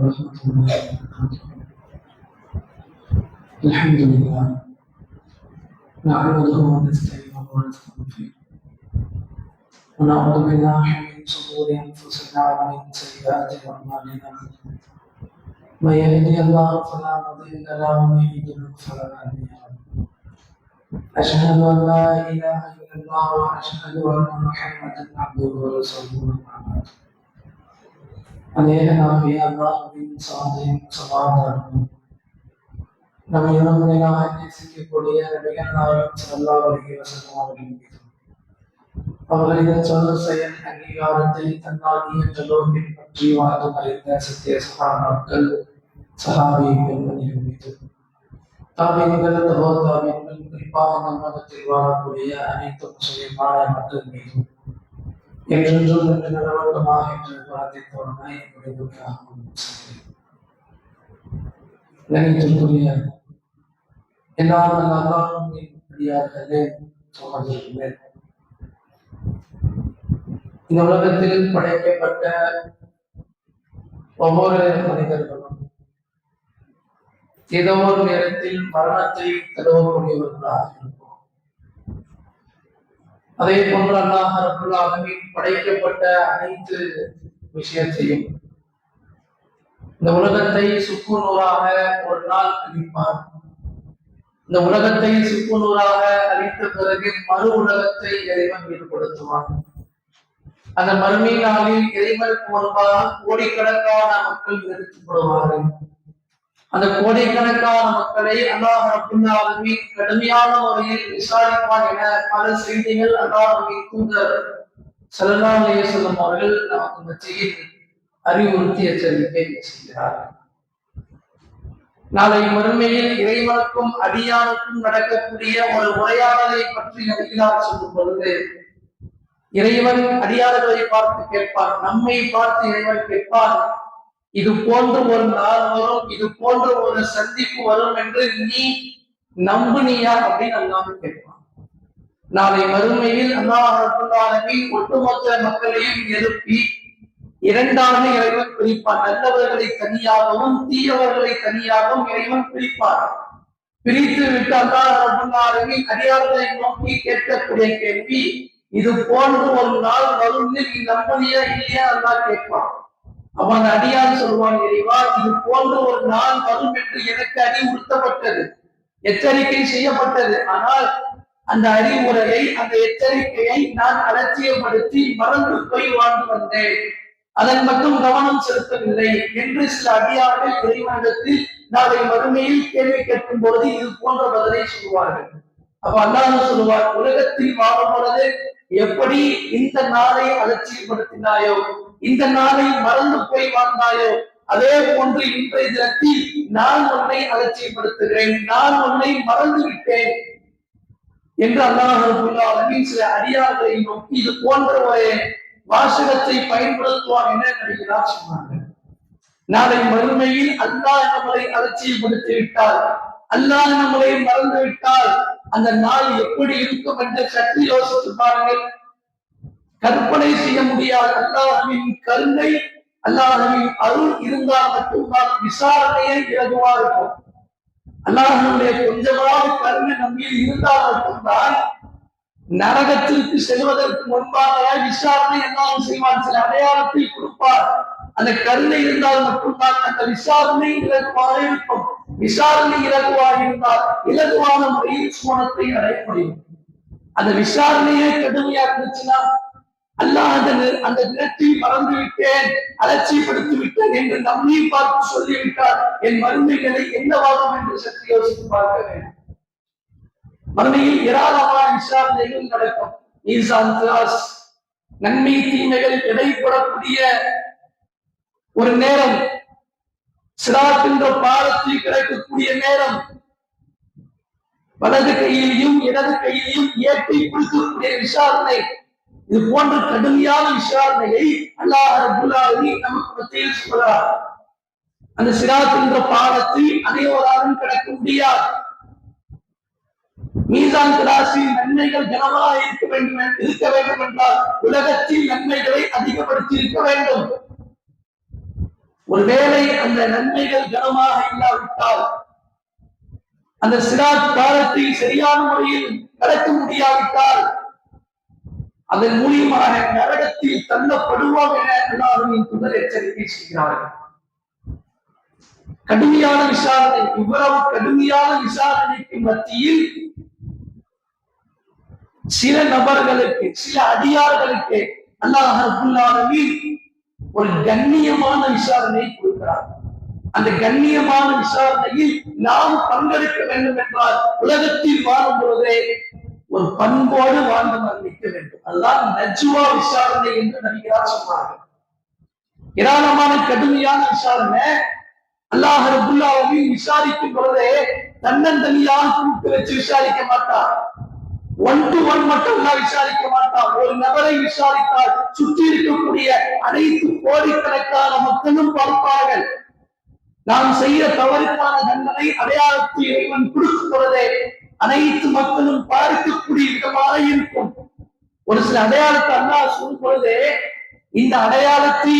ورحمة الله وبركاته. الحمد لله نحمده ونستعينه ونستغفره ونعوذ بالله من شرور أنفسنا ومن سيئات أعمالنا. من يهده الله فلا مضل له ومن يضلل فلا هادي له. أشهد أن لا إله إلا الله وأشهد أن محمدا عبده ورسوله. அநேகனாகிய அல்லாஹ்வின் சாந்தியும் சமாதானமும் நம்மை இறைவனாக நேசிக்கக்கூடிய நபிகள் நாயகம் ஸல்லல்லாஹு அலைஹி வஸல்லம் அவர்களின் மீதும் அவர்களின் சொல் செயல் அங்கீகாரத்தை தன்னாகிய ஜலோகின் பற்றி வாழ்ந்து மறைந்த சத்திய சகாபாக்கள் சஹாபிகள் மீது தாபியங்கள் தபோதாபியங்கள் குறிப்பாக நம் மதத்தில் வாழக்கூடிய அனைத்து முஸ்லிமான மக்கள் மீதும் என்றென்றும் என்று நடவட்டமாக என்று பிரார்த்தித்தோருமாய் என்னுடைய துணியாகவும் நினைத்திருக்கிற எல்லா அல்லாஹ்வின் அடியார்களே சகோதரர்களே, இந்த உலகத்தில் படைக்கப்பட்ட ஒவ்வொரு மனிதர்களும் ஏதோ ஒரு நேரத்தில் மரணத்தை தழுவக்கூடியவர்களாக இருக்கும். அதே போன்று அல்லாஹ் ரப்பல் ஆலமீன் படைக்கப்பட்ட அனைத்து விஷயத்தையும் இந்த உலகத்தை சுக்குநூறாக ஒரு நாள் அளிப்பார். இந்த உலகத்தை சுக்குநூறாக அளித்த பிறகு மறு உலகத்தை இறைவன் ஏற்படுத்துவார். அந்த மறுமை நாளில் இறைவன் முன்பாக கோடிக்கணக்கான மக்கள் நிறுத்தப்படுவார்கள். அந்த கோடிக்கணக்கான மக்களை அல்லாஹ் ரப்பல் ஆலமீன் கடுமையான முறையில் விசாரிப்பான் என பல செய்திகள் அல்லாஹ்வின் தூதர் ஸல்லல்லாஹு அலைஹி வஸல்லம் அவர்கள் நமக்கு மத்தியில் அறிவுறுத்தி எச்சரிக்கை செய்கிறார்கள். நாளை மறுமையில் இறைவனுக்கும் அடியானுக்கும் நடக்கக்கூடிய ஒரு உரையாடலை பற்றி நபிகளார் சொல்லும் பொழுது, இறைவன் அடியார்களை பார்த்து கேட்பான், நம்மை பார்த்து இறைவன் கேட்பான், இது போன்ற ஒரு நாள் வரும், இது போன்ற ஒரு சந்திப்பு வரும் என்று நீ நம்புனியா அப்படின்னு அல்லாஹ் கேட்பான். நாளை மறுமையில் அல்லாஹ் ரப்பல் ஆலமீன் ஒட்டுமொத்த மக்களையும் எழுப்பி இரண்டாக இறைவன் பிரிப்பான். நல்லவர்களை தனியாகவும் தீயவர்களை தனியாகவும் இறைவன் பிரிப்பான். பிரித்து விட்டு அல்லாஹ் ரப்பல் ஆலமீன் அடியார்களை நோக்கி கேட்கக்கூடிய கேள்வி, இது போன்ற ஒரு நாள் வரும் நீ நம்புனியா இல்லையா அல்லாஹ் கேட்பான். அவன் அடியான் சொல்வான், இறைவா இது போன்ற ஒரு நாள் வரும் என்று எனக்கு அறிவுறுத்தப்பட்டது, எச்சரிக்கை செய்யப்பட்டது. ஆனால் அந்த அறிவுரையை, அந்த எச்சரிக்கையை நான் அலட்சியப்படுத்தி மறந்து போய் வாழ்ந்து வந்தேன், அதன் மட்டும் கவனம் செலுத்தவில்லை என்று சில அடியார்கள் இறைவனிடத்தில் நாளை மறுமையில் கேள்வி கேட்கும் பொழுது இது போன்ற பதிலை சொல்வார்கள். அப்ப அல்லாஹ் சொல்லுவார், உலகத்தில் வாழும் பொழுது எப்படி இந்த நாளை அலட்சியப்படுத்தினாயோ, இந்த நாளை மறந்து போய் வாழ்ந்தாயோ, அதே போன்று இன்றைய தினத்தில் நான் உன்னை அலட்சியப்படுத்துகிறேன், நான் உன்னை மறந்து விட்டேன் என்று அல்லாஹ் ரப்பல் ஆலமீன் சில அடியார்களை நோக்கி இது போன்ற ஒரு வாசகத்தை பயன்படுத்துவார் என நபிகளார் சொன்னாங்க. நாளை மறுமையில் அல்லாஹ் நம்மளை அலட்சியப்படுத்தி விட்டால், அல்லாஹ் நம்மளை மறந்து விட்டால் அந்த நாள் எப்படி இருக்கும் என்று சற்று யோசித்து பாருங்கள். கற்பனை செய்ய முடியாது. அல்லாஹ்வின் கருணை, அல்லாஹ்வின் அருள் இருந்தால் மட்டும்தான் விசாரணையை இலகுவா இருக்கும். அல்லாஹ்வுடைய கொஞ்சமாவது கருணை நம்மில் இருந்தால் மட்டும்தான் நரகத்திற்கு செல்வதற்கு முன்பாக விசாரணை எல்லாம் செய்வான், சில அடையாளத்தை கொடுப்பார். அந்த கருணை இருந்தால் மட்டும்தான் அந்த விசாரணை இலகுவாக இருக்கும். விசாரணை இலகுவாக இருந்தால் இலகுவான முறையில் சுவனத்தை அடைய முடியும். அந்த விசாரணையே கடுமையா இருந்துச்சுன்னா, அல்லாஹ் அந்த நிலத்தில் மறந்து விட்டேன், அலட்சியப்படுத்தி விட்டேன் என்று நம்மை பார்த்து சொல்லிவிட்டார், என் மறுமைகளை என்னவாகும் என்று சற்று யோசித்து பார்க்க வேண்டும். மறுமையில் ஏராளமான விசாரணைகள் நடக்கும். மீசான் திராஸ், நன்மை தீமைகள் இடைப்படக்கூடிய ஒரு நேரம், சிராத் என்ற பாலத்தில் கிடைக்கக்கூடிய நேரம், வலது கையிலையும் இடது கையிலையும் ஏற்றி கொடுக்கக்கூடிய விசாரணை, இது போன்ற கடுமையான விசாரணையை அல்லாஹ் ரப்பல் ஆலமீன் நமக்கு மத்தியில் சொல்கிறார். அந்த சிராத் என்ற பாலத்தில் அனைவராலும் கடக்க முடியாது. மீசான் திராசில் நன்மைகள் கனமாக இருக்க வேண்டும் என்றால் உலகத்தில் நன்மைகளை அதிகப்படுத்தி இருக்க வேண்டும். ஒருவேளை அந்த நன்மைகள் கனமாக இல்லாவிட்டால், அந்த சிராத் காலத்தை சரியான முறையில் கடக்க முடியாவிட்டால், அதன் மூலியமாக நரகத்தில் தள்ளப்படுவோம் என அல்லாஹ்வின் தூதர் எச்சரிக்கை செய்கிறார்கள். கடுமையான விசாரணை, இவ்வளவு கடுமையான விசாரணைக்கு மத்தியில் சில நபர்களுக்கு, சில அடியார்களுக்கு அல்லாஹ் ரப்பல் ஆலமீன் ஒரு கண்ணியமான விசாரணை கொடுக்கிறார். அந்த கண்ணியமான விசாரணையில் நாம் பங்கெடுக்க வேண்டும் என்றால் உலகத்தில் வாழும் பொழுதே ஒரு பண்போடு வாழ்ந்து மரணிக்க வேண்டும். அதுதான் நஜ்வா விசாரணை என்று நபிகளார் சொன்னார்கள். ஏராளமான கடுமையான விசாரணை. அல்லாஹ் ரப்பல் ஆலமீன் விசாரிக்கும் பொழுதே தன்னந்தனியாக கூட்டு வச்சு விசாரிக்க மாட்டார். 1 to 1 மட்டும் விசாரிக்க மாட்டார். ஒரு நபரை விசாரித்தால் சுற்றி இருக்கக்கூடிய அனைத்து கோடிக்கணக்கான மக்களும் பார்ப்பார்கள். நாம் செய்ய தவறுக்கான தண்டனை அடையாளத்தை இறைவன் கொடுக்கும் பொழுதே அனைத்து மக்களும் பார்க்கக்கூடிய விதமாக இருக்கும். ஒரு சில அடையாளத்தை அல்லாஹ் சொல்லும் பொழுதே, இந்த அடையாளத்தை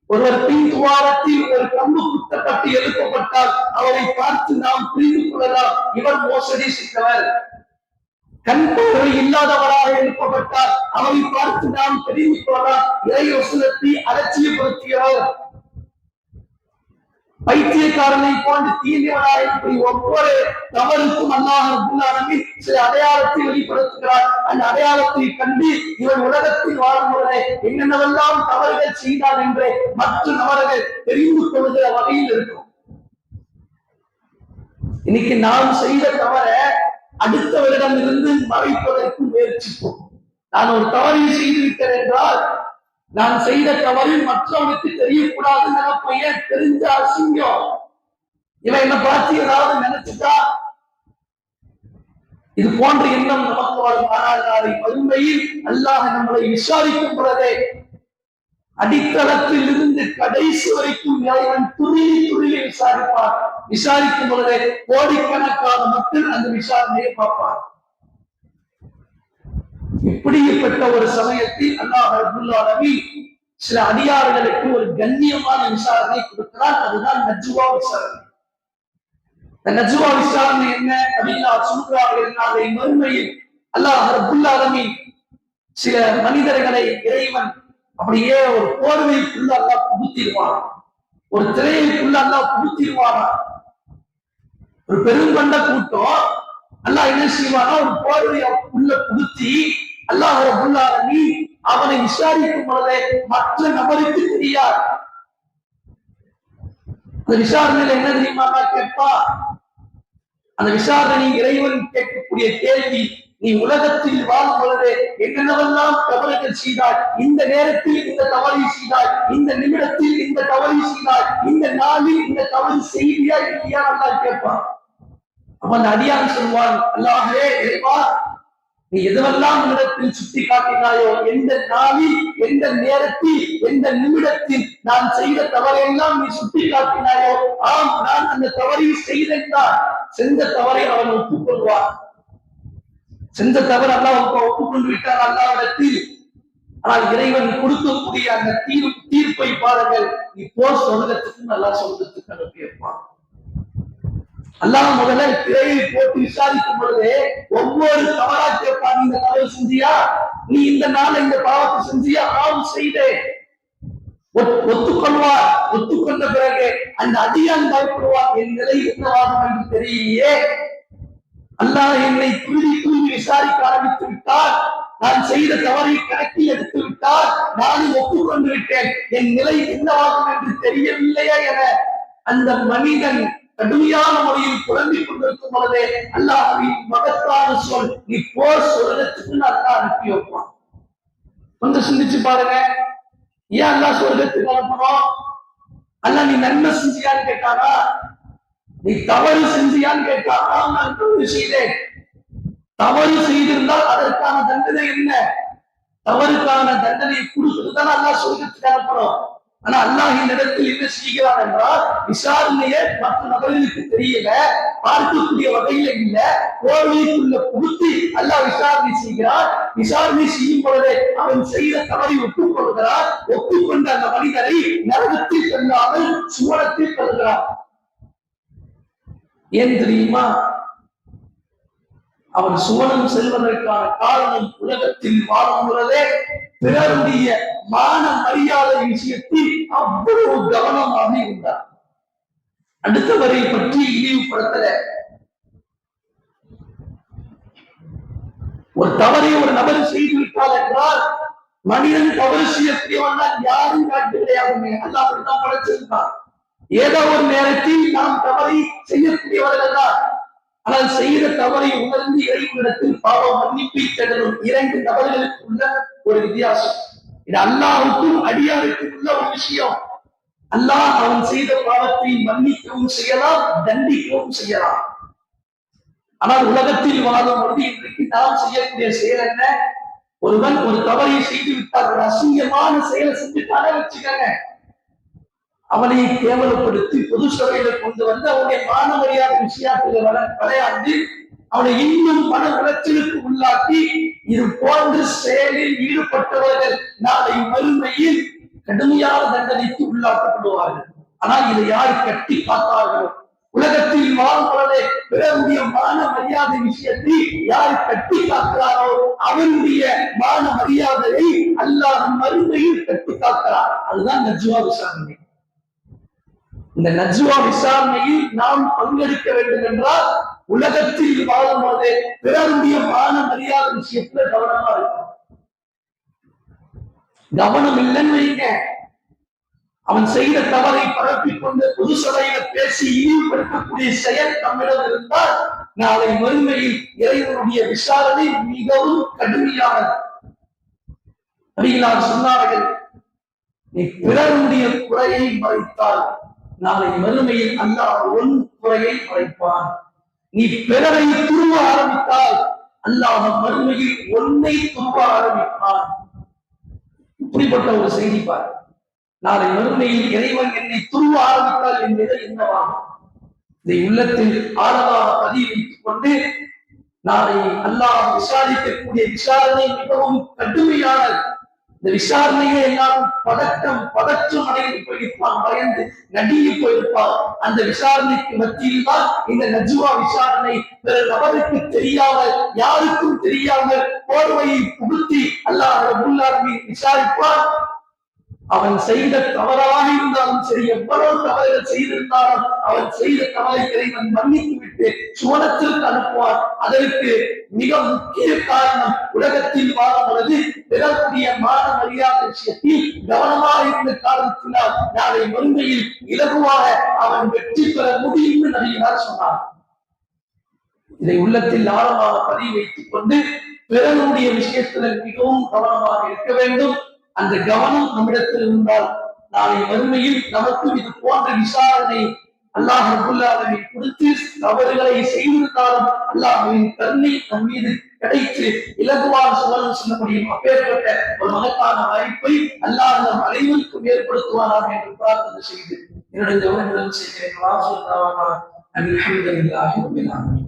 ஒருவர் பின் துவாரத்தில் ஒரு கம்பு குத்தப்பட்டு எழுப்பப்பட்டால் அவரை பார்த்து நாம் புரிந்து கொள்ளலாம், இவர் மோசடி செய்தவர். கண் பார்வை இல்லாதவராக எழுப்பப்பட்டால் அவரை பார்த்து நாம் தெரிந்து கொள்ளலாம், இறை வசனத்தை அலட்சியப்படுத்தியவர். பைத்தியக்காரனை போன்று தீர்ந்தவராக இப்படி ஒவ்வொரு தவறுக்கும் அல்லாஹ் ரப்பல் ஆலமீன் சில அடையாளத்தை வெளிப்படுத்துகிறார். அந்த அடையாளத்தை கண்டு இவர் உலகத்தில் வாழும் பொழுதே என்னென்னவெல்லாம் தவறுகள் செய்தார் என்று மற்ற நபர்கள் தெரிந்து கொள்கிற வகையில் இருக்கும். இன்னைக்கு நாம் செய்த தவற அடுத்தவரிடம் இருந்து மறைப்பதற்கு முயற்சிப்போம். நான் ஒரு தவறை செய்துவிட்டேன் என்றால், நான் செய்த தவறு மற்றவனுக்கு தெரியக்கூடாது நினைப்பையன், தெரிஞ்ச அசிங்கம், இவன் என்ன பார்த்து ஏதாவது நினைச்சுட்டா, இது போன்ற எண்ணம் நமக்கு வரும். ஆனால் நாளை மறுமையில் அல்லாஹ் நம்மளை விசாரிக்கும் பொழுதே அடித்தளத்தில் இருந்து கடைசி வரைக்கும் இறைவன் துருளி துருளி விசாரிப்பார். விசாரிக்கும் பொழுதே கோடிக்கணக்கான மக்கள் அந்த விசாரணையை பார்ப்பார். இப்படிப்பட்ட ஒரு சமயத்தில் அல்லாஹ் ரப்பல் ஆலமீன் சில அடியார்களுக்கு ஒரு கண்ணியமான விசாரணை கொடுக்கிறார். அதுதான் நஜ்வா விசாரணை. நஜ்வா விசாரணை என்ன அப்படின்னா சொல்றார்கள், நாளை மறுமையில் அல்லாஹ் ரப்பல் ஆலமீன் சில மனிதர்களை இறைவன் அப்படியே ஒரு போர்வைக்குள்ள அல்லாஹ் புகுத்திடுவான், ஒரு திரையுக்குள்ள அல்லாஹ் புகுத்திடுவான். ஒரு பெருங்கொண்ட கூட்டம் அல்லாஹ் என்ன செய்வானா, ஒரு போர்வையை உள்ள புகுத்தி அல்லாஹ் ரப்பல் ஆலமீன் அவனை விசாரிக்கும் பொழுதே மற்ற நபருக்கு தெரியாது. அந்த விசாரணையில என்ன தெரியுமா கேட்பா, அந்த விசாரணை இறைவன் கேட்கக்கூடிய கேள்வி, நீ உலகத்தில் வாழும் பொழுது என்னென்னவெல்லாம் தவறுகள் செய்தாய், இந்த நேரத்தில் இந்த தவறை செய்தாய், இந்த நிமிடத்தில் இந்த தவறை செய்தாய், இந்த நாளில் இந்த தவறு செய்தியா இல்லையா அல்லாஹ் கேட்பான். அவன் அடியான் சொல்வான், அல்லாஹ்வே இறைவா, நீ எதுவெல்லாம் இடத்தில் சுட்டி காட்டினாயோ, எந்த நாளில் எந்த நேரத்தில் எந்த நிமிடத்தில் நான் செய்த தவறையெல்லாம் நீ சுட்டி காட்டினாயோ, ஆம் நான் அந்த தவறை செய்தேன். செஞ்ச தவறை அவன் ஒப்புக்கொள்வான். செஞ்ச தவறு அல்லாஹ் ஒப்புக்கொண்டு விட்டார் அல்லாஹ்விடத்தில். ஆனால் இறைவன் கொடுக்கக்கூடிய அந்த தீர்ப்பை பாருங்கள், இப்போ சொர்க்கத்துக்கு நல்லா சொர்க்கத்துக்கு அனுப்பியிருப்பான். அல்லாஹ் முதல்ல திரையை போட்டு விசாரிக்கும் பொழுது ஒவ்வொரு தவறா கேட்பான், இந்த தவறு செஞ்சியா, நீ இந்த நாள் இந்த பாவத்தை செஞ்சியா, ஆம் செய்தேன் ஒத்துக்கொள்வார். ஒத்துக்கொண்ட பிறகு அந்த அடியான் பயப்படுவார், என் நிலை என்னவாகும் என்று தெரியலையே, அல்லாஹ் என்னை துருவி துருவி விசாரிக்க ஆரம்பித்து விட்டார், நான் செய்த தவறை கணக்கில் எடுத்து விட்டார், நானும் ஒப்புக்கொண்டு விட்டேன், என் நிலை என்னவாகும் என்று தெரியவில்லையா என அந்த மனிதன் கடுமையான முறையில் குழம்பிக் கொண்டிருக்கும் பொழுதே அல்லாஹ்வின் மகத்தான சொல், நீ போர் சொர்க்கத்துக்கு அல்லாஹ் அனுப்பி வைப்பான். கொஞ்சம் சிந்திச்சு பாருங்க, ஏன் அல்லாஹ் சொர்க்கத்துக்கு அனுப்பணும்? அல்லாஹ் நீ நன்மை செஞ்சியான்னு கேட்டானா, நீ தவறு செஞ்சியான்னு கேட்டானா, நான் தவறு செய்தேன். தவறு செய்திருந்தால் அதற்கான தண்டனை என்ன? தவறுக்கான தண்டனை கொடுத்துதான் அல்லாஹ் சொர்க்கத்துக்கு அனுப்பணும். ஆனா அல்லாஹ் இந்த இடத்தில் என்ன செய்கிறான் என்றால், விசாரணையை மற்ற நபர்களுக்கு தெரியல, பார்க்கக்கூடிய வகையில இல்ல, கோவிலுக்குள்ள புகுத்தி அல்லாஹ் விசாரணை செய்கிறார். விசாரணை செய்யும் பொழுது அவன் செய்த தவறை ஒப்புக்கொள்கிறார். ஒப்புக்கொண்ட அந்த மனிதரை நரகத்தில் தள்ளாமல் சுவனத்தில் தள்ளுகிறார். ஏன் தெரியுமா? அவன் சுவனம் செல்வதற்கான காரணம் உலகத்தில் வாழும் பொழுதே பிறருடைய மான மரியாதை விஷயத்தில் அவ்வளவு கவனமாக இருந்தார். அடுத்தவரை பற்றி இழிவுபடுத்தல. ஒரு தவறை ஒரு நபர் செய்து விட்டால் என்றால் மனிதன் தவறு செய்யக்கூடியவன் யாரும் காட்டு கிடையாது. அல்லாஹ் அப்படித்தான் படைச்சிருந்தான். ஏதோ ஒரு நேரத்தில் நாம் தவறை செய்யக்கூடியவர்கள் தான். ஆனால் செய்த தவறை உணர்ந்து இறைவனிடத்தில் பாவம் மன்னிப்பை தேடலும் இரண்டு நபர்களுக்கு உள்ள ஒரு வித்தியாசம். இது அல்லாஹ்வுக்கும் அடியாருக்கும் உள்ள ஒரு விஷயம். அல்லாஹ் அவன் செய்த பாவத்தை மன்னிக்கவும் செய்யலாம், தண்டிக்கவும் செய்யலாம். ஆனால் உலகத்தில் வாழும் பொழுது இன்றைக்கு நாம் செய்யக்கூடிய செயல் என்ன? ஒருவன் ஒரு தவறை செய்து விட்டார், ஒரு அசிங்கமான செயலை செஞ்சுட்டானே வச்சுக்கங்க, அவனை கேவலப்படுத்தி பொது சபையில கொண்டு வந்து அவனுடைய மான மரியாதை விஷயத்தில் விளையாண்டு அவனை இன்னும் மன உளைச்சலுக்கு உள்ளாக்கி இது போன்ற செயலில் ஈடுபட்டவர்கள் நாளை மறுமையில் கடுமையான தண்டனைக்கு உள்ளாக்கப்படுவார்கள். ஆனால் இதை யார் கட்டி காத்தார்களோ, உலகத்தில் வாழ்வதை பிறருடைய மான மரியாதை விஷயத்தை யார் கட்டி காக்கிறாரோ அவருடைய மான மரியாதையை அல்லாஹ் மறுமையில் கட்டி காக்கிறார். அதுதான் நஜ்வா விசாரணை. இந்த நஜ்வா விசாரணையில் நாம் பங்கெடுக்க வேண்டும் என்றால் உலகத்தில் வாழும்போது பிறருடைய மான மரியாதை விஷயத்துல கவனமா இருக்கும். கவனம் இல்லைன்னு வைங்க, அவன் செய்த தவறை பரப்பிக் கொண்டு பொது சபையில பேசி இழிவுபடுத்தக்கூடிய செயல் நம்மிடம் இருந்தால் நாளை மறுமையில் இறைவனுடைய விசாரணை மிகவும் கடுமையானது. நபிகளார் சொன்னார்கள், நீ பிறருடைய குறையை மறைத்தால் நாளை மறுமையில் அல்லாஹ் உன் குறையை மறைப்பான். நீ பிறரை துருவ ஆரம்பித்தால் அல்லாஹ் மறுமையில் ஒன்னை துருவ ஆரம்பிப்பான். இப்படிப்பட்ட ஒரு செய்தி பார். நாளை மறுமையில் இறைவன் என்னை துருவ ஆரம்பித்தால் என் நிலை என்னவாகும்? இதை உள்ளத்தில் ஆழமாக பதிவு வைத்துக் கொண்டு நாளை அல்லாஹ் விசாரிக்கக்கூடிய விசாரணை மிகவும் கடுமையானது. இந்த விசாரணையை எல்லாரும் பதற்றம் அடைந்து போயிருப்பான், பயந்து நடுங்கி போயிருப்பான். அந்த விசாரணைக்கு மத்தியில் தான் இந்த நஜ்வா விசாரணை பிற நபருக்கு தெரியாமல், யாருக்கும் தெரியாமல் போர்வையை புகுத்தி அல்லாஹ் ரப்பல் ஆலமீன் விசாரிப்பான். அவன் செய்த தவறாக இருந்தாலும் சரி, எவ்வளவு தவறுகள் செய்திருந்தாலும் அவன் செய்த தவறை இறைவன் மன்னித்து விட்டு சுவனத்திற்கு அனுப்புவார். அதற்கு மிக முக்கிய காரணம் உலகத்தில் வாழும் பொழுது பிறருடைய மான மரியாதை விஷயத்தில் கவனமாக இருந்த காரணத்தினால் நாளை மறுமையில் இலகுவாக அவன் வெற்றி பெற முடியும் என்று நபிகளார் சொன்னார். இதை உள்ளத்தில் ஆழமாக பதிவு வைத்துக் கொண்டு பிறருடைய விஷயத்தில் மிகவும் கவனமாக இருக்க வேண்டும். அந்த கவனம் நம்மிடத்தில் இருந்தால் நாளை மறுமையில் நமக்கு இது போன்ற விசாரணை அல்லாஹ் ரப்பல் ஆலமீன் கொடுத்து தவறுகளை செய்திருந்தாலும் அல்லாஹ்வின் கருணை நம் மீது கிடைத்து இலகுவான சுவனம் செல்ல முடியும். அப்பேற்பட்ட ஒரு மகத்தான வாய்ப்பை அல்லாஹ் நம் அனைவருக்கும் ஏற்படுத்துவாராக என்று பிரார்த்தனை செய்து என்னுடைய உரைகளை செய்கிறேன். அல்ஹம்துலில்லாஹி ரப்பில் ஆலமீன்.